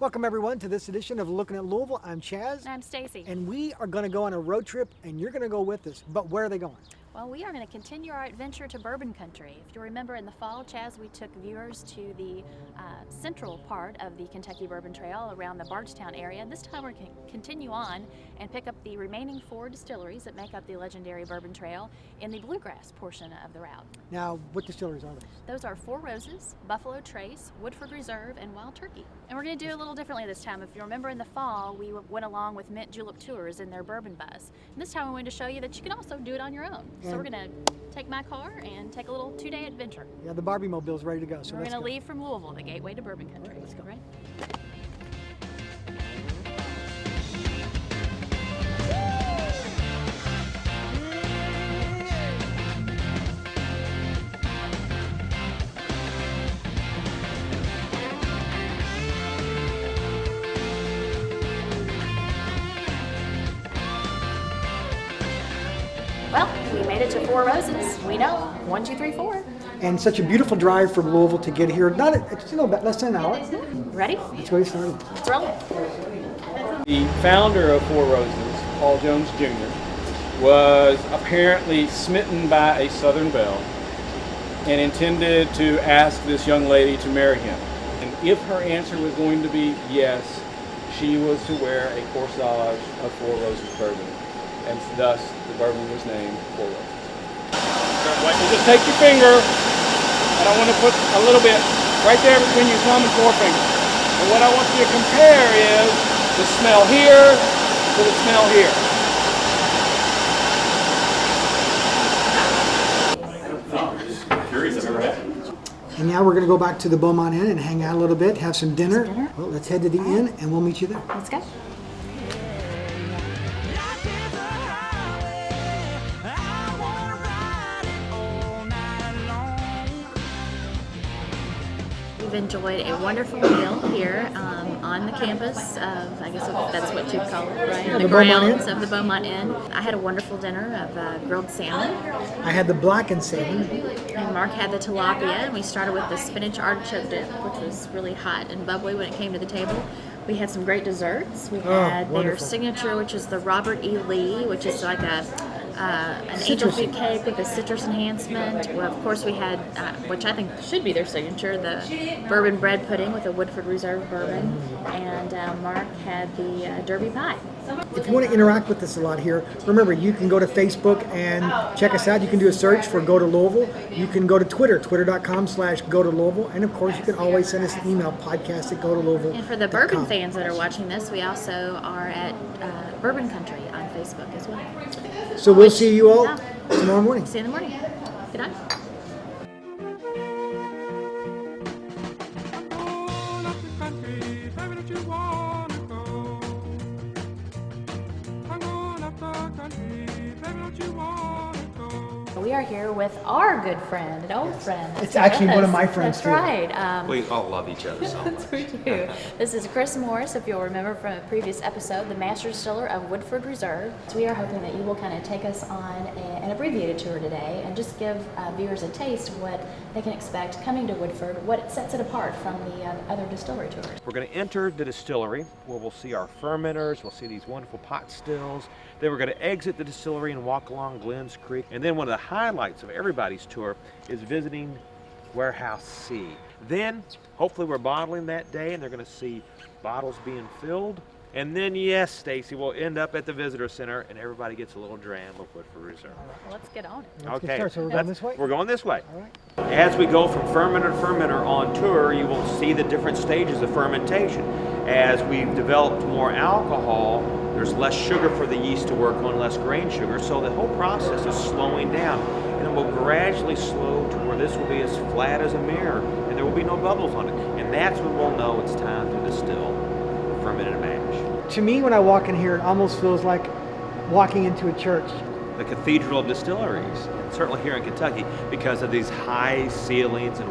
Welcome everyone to this edition of Looking at Louisville. I'm Chaz. And I'm Stacy. And we are going to go on a road trip and you're going to go with us. But where are they going? Well, we are going to continue our adventure to Bourbon Country. If you remember in the fall, Chaz, we took viewers to the central part of the Kentucky Bourbon Trail around the Bardstown area. And this time we're going to continue on and pick up the remaining 4 distilleries that make up the legendary Bourbon Trail in the Bluegrass portion of the route. Now, what distilleries are those? Those are Four Roses, Buffalo Trace, Woodford Reserve, and Wild Turkey. And we're going to do it a little differently this time. If you remember in the fall, we went along with Mint Julep Tours in their bourbon bus. And this time we wanted to show you that you can also do it on your own. So we're going to take my car and take a little 2-day adventure. Yeah, the Barbie Mobile's ready to go. So we're going to leave from Louisville, the gateway to Bourbon Country. All right, let's go. Right? Well, we made it to Four Roses. We know 1, 2, 3, 4. And such a beautiful drive from Louisville to get here. It's about less than an hour. Ready? Let's go get started. Let's roll. The founder of Four Roses, Paul Jones Jr., was apparently smitten by a Southern belle and intended to ask this young lady to marry him. And if her answer was going to be yes, she was to wear a corsage of Four Roses bourbon. And thus, the bourbon was named Four Roses. So just take your finger, and I want to put a little bit right there between your thumb and forefinger. And what I want you to compare is the smell here to the smell here. And now we're going to go back to the Beaumont Inn and hang out a little bit, have some dinner. Well, let's head to the inn and we'll meet you there. Let's go. We've enjoyed a wonderful meal here on the campus of, I guess that's what you'd call it, right? Yeah, the Beaumont grounds of the Beaumont Inn. I had a wonderful dinner of grilled salmon. I had the blackened salmon. And Mark had the tilapia, and we started with the spinach artichoke dip, which was really hot and bubbly when it came to the table. We had some great desserts. We had their signature, which is the Robert E. Lee, which is like an angel food cake with a citrus enhancement. Well, of course, we had, which I think should be their signature, the bourbon bread pudding with a Woodford Reserve bourbon. And Mark had the Derby pie. If you want to interact with us a lot here, remember you can go to Facebook and check us out. You can do a search for Go to Louisville. You can go to Twitter, twitter.com/Go to Louisville. And of course, you can always send us an email, podcast@GoToLouisville.com. And for the bourbon fans that are watching this, we also are at Bourbon Country on Facebook as well. So we'll see you all tomorrow morning. See you in the morning. Good night. We are here with our good friend, an old friend. It's actually one of my friends, too. That's right. We all love each other so much. We do. This is Chris Morris, if you'll remember from a previous episode, the master distiller of Woodford Reserve. So we are hoping that you will kind of take us on an abbreviated tour today and just give viewers a taste of what they can expect coming to Woodford, what sets it apart from the other distillery tours. We're going to enter the distillery where we'll see our fermenters, we'll see these wonderful pot stills. Then we're going to exit the distillery and walk along Glens Creek. And then one of the highlights of everybody's tour is visiting Warehouse C. Then, hopefully we're bottling that day and they're going to see bottles being filled. And then, yes, Stacy, we'll end up at the visitor center and everybody gets a little dram of Woodford Reserve. Well, let's get on it. Let's get started. So we're going this way? We're going this way. All right. As we go from fermenter to fermenter on tour, you will see the different stages of fermentation. As we've developed more alcohol, there's less sugar for the yeast to work on, less grain sugar, so the whole process is slowing down. And it will gradually slow to where this will be as flat as a mirror, and there will be no bubbles on it. And that's when we'll know it's time to distill the fermented mash. To me, when I walk in here, it almost feels like walking into a church. The Cathedral of Distilleries, certainly here in Kentucky, because of these high ceilings and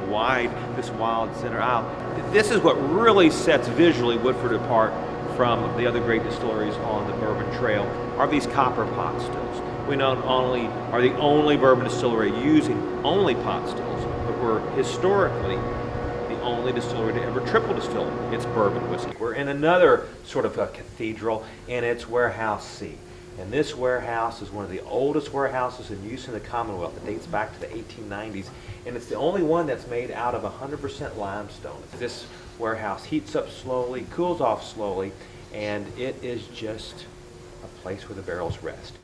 this wide center aisle. This is what really sets visually Woodford apart from the other great distilleries on the Bourbon Trail, are these copper pot stills. We not only are the only bourbon distillery using only pot stills, but we're historically the only distillery to ever triple distill its bourbon whiskey. We're in another sort of a cathedral, and it's Warehouse C. And this warehouse is one of the oldest warehouses in use in the Commonwealth. It dates back to the 1890s, and it's the only one that's made out of 100% limestone. This warehouse heats up slowly, cools off slowly, and it is just a place where the barrels rest.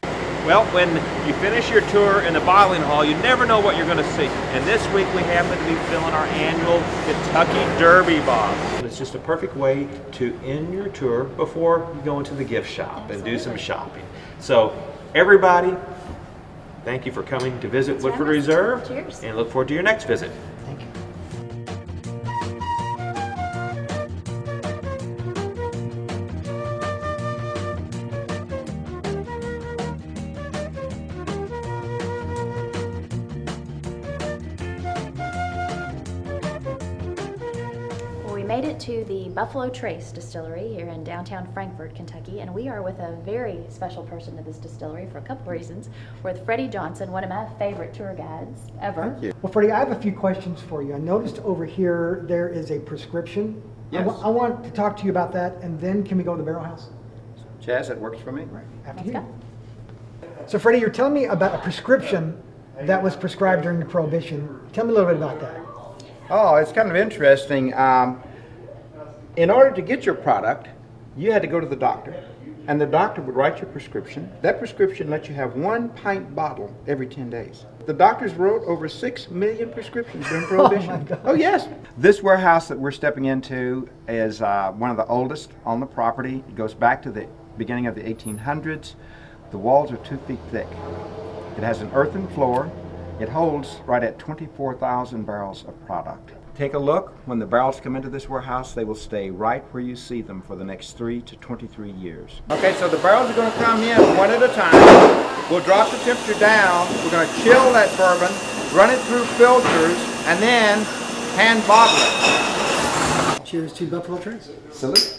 Well, when you finish your tour in the bottling hall, you never know what you're going to see. And this week we happen to be filling our annual Kentucky Derby bottle. And it's just a perfect way to end your tour before you go into the gift shop and do some shopping. So everybody, thank you for coming to visit Woodford Reserve. Cheers. And look forward to your next visit. Thank you. We made it to the Buffalo Trace Distillery here in downtown Frankfort, Kentucky, and we are with a very special person at this distillery for a couple of reasons. We're with Freddie Johnson, one of my favorite tour guides ever. Thank you. Well, Freddie, I have a few questions for you. I noticed over here there is a prescription. Yes. I want to talk to you about that, and then can we go to the barrel house? Chaz, that works for me. Right. After Let's you. go. So, Freddie, you're telling me about a prescription that was prescribed during the Prohibition. Tell me a little bit about that. Oh, it's kind of interesting. In order to get your product, you had to go to the doctor, and the doctor would write your prescription. That prescription lets you have 1 pint bottle every 10 days. The doctors wrote over 6 million prescriptions during Prohibition. Oh, my gosh. Oh, yes. This warehouse that we're stepping into is one of the oldest on the property. It goes back to the beginning of the 1800s. The walls are 2 feet thick. It has an earthen floor. It holds right at 24,000 barrels of product. Take a look. When the barrels come into this warehouse, they will stay right where you see them for the next 3 to 23 years. Okay, so the barrels are going to come in one at a time. We'll drop the temperature down. We're going to chill that bourbon, run it through filters, and then hand bottle it. Cheers to Buffalo Trace. Salute.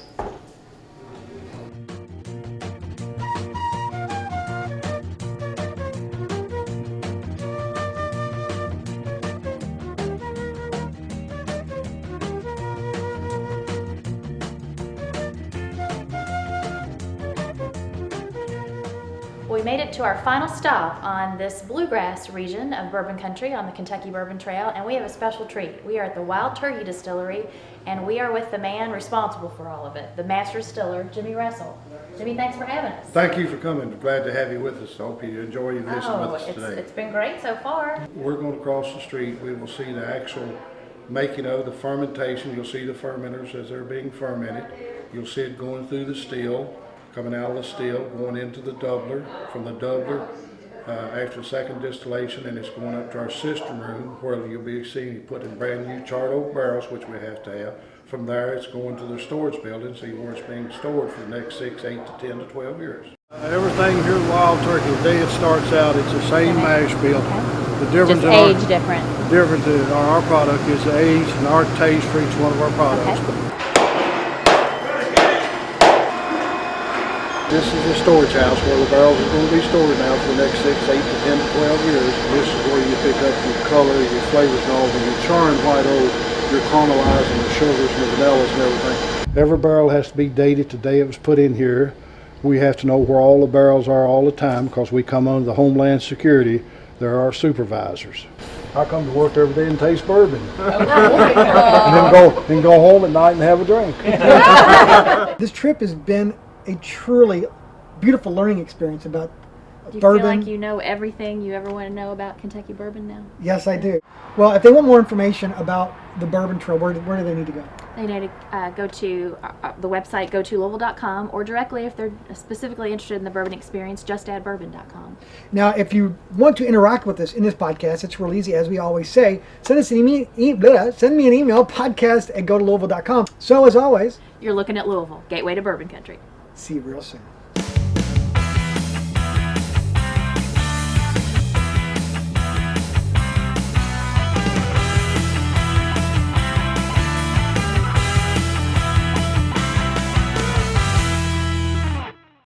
We made it to our final stop on this Bluegrass region of Bourbon Country on the Kentucky Bourbon Trail, and we have a special treat. We are at the Wild Turkey Distillery, and we are with the man responsible for all of it, the master distiller, Jimmy Russell. Jimmy, thanks for having us. Thank you for coming. Glad to have you with us. I hope you enjoy visiting with us today. It's been great so far. We're going to cross the street. We will see the actual making of the fermentation. You'll see the fermenters as they're being fermented. You'll see it going through the still, coming out of the still, going into the doubler. From the doubler, after the second distillation, and it's going up to our cistern room where you'll be seeing you put in brand new charred oak barrels, which we have to have. From there, it's going to the storage building, see where it's being stored for the next 6, 8 to 10 to 12 years. Everything here at Wild Turkey, the day it starts out, it's the same mash bill. The difference Just age different. The difference in our product is the age and our taste for each one of our products. Okay. This is the storage house where the barrels are going to be stored now for the next 6, 8 to 10 to 12 years. This is where you pick up your color, your flavors and all. When you're charring white oak, you're caramelizing the sugars and the vanillas and everything. Every barrel has to be dated the day it was put in here. We have to know where all the barrels are all the time because we come under the Homeland Security. They're our supervisors. I come to work every day and taste bourbon. and then go home at night and have a drink. This trip has been a truly beautiful learning experience about Do you bourbon. feel like you know everything you ever want to know about Kentucky bourbon now? Yes, I do. Well, if they want more information about the Bourbon Trail, where do they need to go? They need to go to the website, go-to-louisville.com, or directly, if they're specifically interested in the bourbon experience, justaddbourbon.com. Now, if you want to interact with us in this podcast, it's real easy. As we always say, send us an send me an email, podcast@go-to-louisville.com. So, as always, You're looking at Louisville, gateway to Bourbon Country. see you real soon.